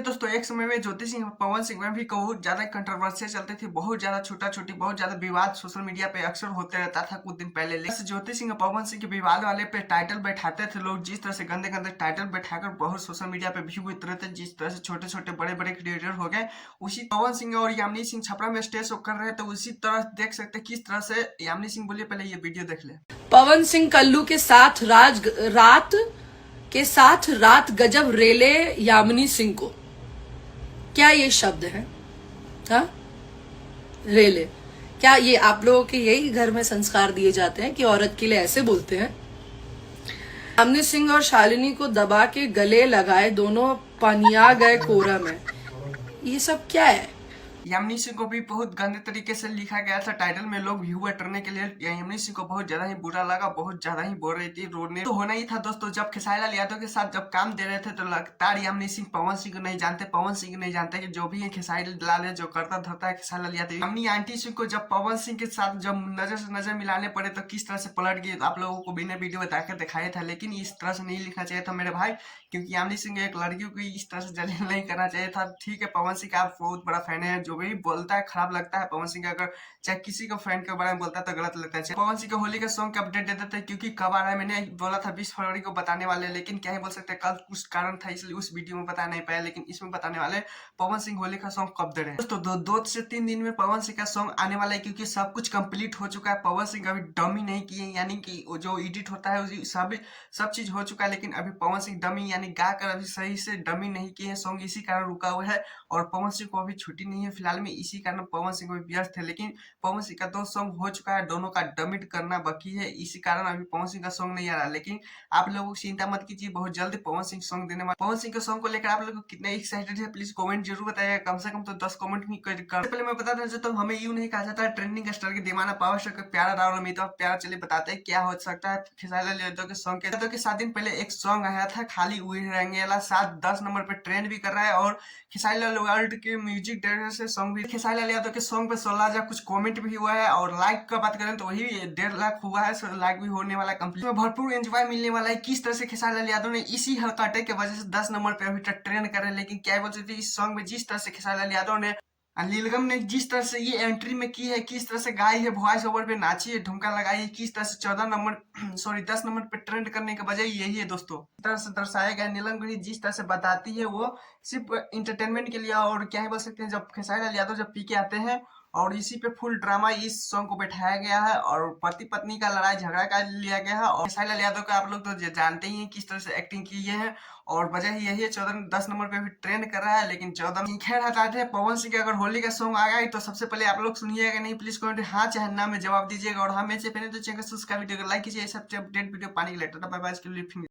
देखिए दोस्तों, एक समय में ज्योति सिंह पवन सिंह में भी बहुत ज्यादा कंट्रोवर्सियां चलती थी। बहुत ज्यादा छोटा छोटी बहुत ज्यादा विवाद सोशल मीडिया पे अक्सर होते रहता था कुछ दिन पहले। लेकिन ज्योति सिंह और पवन सिंह के विवाद वाले पे टाइटल बैठाते थे लोग, जिस तरह से गंदे गंदे टाइटल बैठाकर बहुत सोशल मीडिया पे व्यू होते रहते, जिस तरह से छोटे छोटे बड़े बड़े क्रिएटर हो गए। उसी पवन सिंह और यामिनी सिंह छपरा में स्टेज शो कर रहे थे, उसी तरह देख सकते किस तरह से यामिनी सिंह बोलिए। पहले ये वीडियो देख ले। पवन सिंह कल्लू के साथ रात गजब रेले यामिनी सिंह को। क्या ये शब्द है? हाँ, रेले। क्या ये आप लोगों के यही घर में संस्कार दिए जाते हैं कि औरत के लिए ऐसे बोलते हैं? यामिनी सिंह और शालिनी को दबा के गले लगाए, दोनों पनिया गए कोरा में। ये सब क्या है? यामिनी सिंह को भी बहुत गंदे तरीके से लिखा गया था टाइटल में। लोग व्यू अटरने के लिए यामिनी सिंह को बहुत ज्यादा ही बुरा लगा, बहुत ज्यादा ही बोल रही थी, रोने तो होना ही था दोस्तों। जब खेसारी लाल यादव के साथ जब काम दे रहे थे तो लगातार यामिनी सिंह पवन सिंह को नहीं जानते, पवन सिंह को नहीं जानते कि जो भी है खेसारी लाल है, जो करता धरता है खेसारी लाल यादव। यामिनी आंटी सिंह को जब पवन सिंह के साथ जब नजर से नजर मिलाने पड़े तो किस तरह से पलट गई, आप लोगों को बिना वीडियो बताकर दिखाया था। लेकिन इस तरह से नहीं लिखना चाहिए था मेरे भाई, क्योंकि यामिनी सिंह एक लड़की को इस तरह से जलील नहीं करना चाहिए था। ठीक है, पवन सिंह का आप बहुत बड़ा फैन है, जो भी बोलता है खराब लगता है पवन सिंह का, अगर चाहे किसी को फैन के बारे में बोलता है तो गलत लगता है। पवन सिंह के होली के सॉन्ग का अपडेट देते थे, क्योंकि कब आ रहा है मैंने बोला था 20 फरवरी को बताने वाले, लेकिन क्या ही बोल सकते हैं, कल कुछ कारण था इसलिए उस वीडियो में बता नहीं पाया। लेकिन इसमें बताने वाले पवन सिंह होली का सॉन्ग कब दे रहे हैं दोस्तों। 2 से 3 दिन में पवन सिंह का सॉन्ग आने वाला है, क्योंकि सब कुछ कंप्लीट हो चुका है। पवन सिंह अभी डमी नहीं किए, यानी कि जो एडिट होता है उसी सब चीज हो चुका है। लेकिन अभी पवन सिंह डमी यानी गा कर अभी सही से डमी नहीं किए हैं सॉन्ग, इसी कारण रुका हुआ है। और पवन सिंह को अभी छुट्टी नहीं है फिलहाल में, इसी कारण पवन सिंह को भी व्यस्त है। लेकिन पवन सिंह का 2 सॉन्ग हो चुका है, दोनों का डबिट करना बाकी है, इसी कारण अभी पवन सिंह का सॉन्ग नहीं आ रहा। लेकिन आप लोगों की चिंता मत कीजिए, बहुत जल्द पवन सिंह सॉन्ग देने वाले। पवन सिंह के सॉन्ग को लेकर आप लोग कितने एक्साइटेड है प्लीज कमेंट जरूर बताइएगा, कम से कम तो 10 कमेंट भी कर। पहले मैं बता दें तो हमें यूं नहीं कहा जाता है ट्रेंडिंग स्टार के दीवाना पावर स्टार का प्यारा राहुल अमिताभ प्यारा। चलिए बताते हैं क्या हो सकता है खेसारी लाल यादव के सॉन्ग के 7 दिन पहले एक सॉन्ग आया था खाली हुए रहेंगे वाला, 7-10 नंबर पे ट्रेंड भी कर रहा है। और खेसारी लाल वर्ल्ड के म्यूजिक डायरेक्टर से सॉन्ग भी, खेसारी लाल यादव के सॉन्ग पे 16,000 कुछ कमेंट भी हुआ है। और लाइक का बात करें तो वही 1.5 लाख हुआ है, लाइक भी होने वाला कंप्लीट में भरपूर एंजॉय मिलने वाला है। किस तरह से खेसारी लाल यादव ने इसी हरकटे की वजह से 10 नंबर पे अभी तक ट्रेंड कर रहे हैं। लेकिन क्या बोल सकते इस सॉन्ग में जिस तरह से खेसारी लाल यादव ने नीलगम ने जिस तरह से ये एंट्री में की है, किस तरह से गाई है, वॉइस ओवर पे नाची है, ठुमका लगाई है, किस तरह से 14 नंबर सॉरी 10 नंबर पे ट्रेंड करने की वजह यही है दोस्तों। इस तरह से दर्शाया गया नीलम भी जिस तरह से बताती है वो सिर्फ इंटरटेनमेंट के लिए। और क्या ही बोल सकते हैं, जब खेसारी लाल यादव जब पी के आते हैं और इसी पे फुल ड्रामा इस सॉन्ग को बैठाया गया है और पति पत्नी का लड़ाई झगड़ा का लिया गया है। और खेसारी लाल यादव का आप लोग तो जानते ही हैं किस तरह से एक्टिंग की है। और वजह ही यही है 14-10 नंबर पे भी ट्रेंड कर रहा है। लेकिन 14 खैर हटाते हैं, पवन सिंह का अगर होली का सॉन्ग आ गया तो सबसे पहले आप लोग सुनिएगा नहीं, प्लीज कमेंट हाँ चाहे ना में जवाब दीजिएगा। और हाँ, मैं से पहले तो चैनल सब्सक्राइब वीडियो को लाइक कीजिए, सबसे अपडेट वीडियो पाने के लिए। Tata bye bye.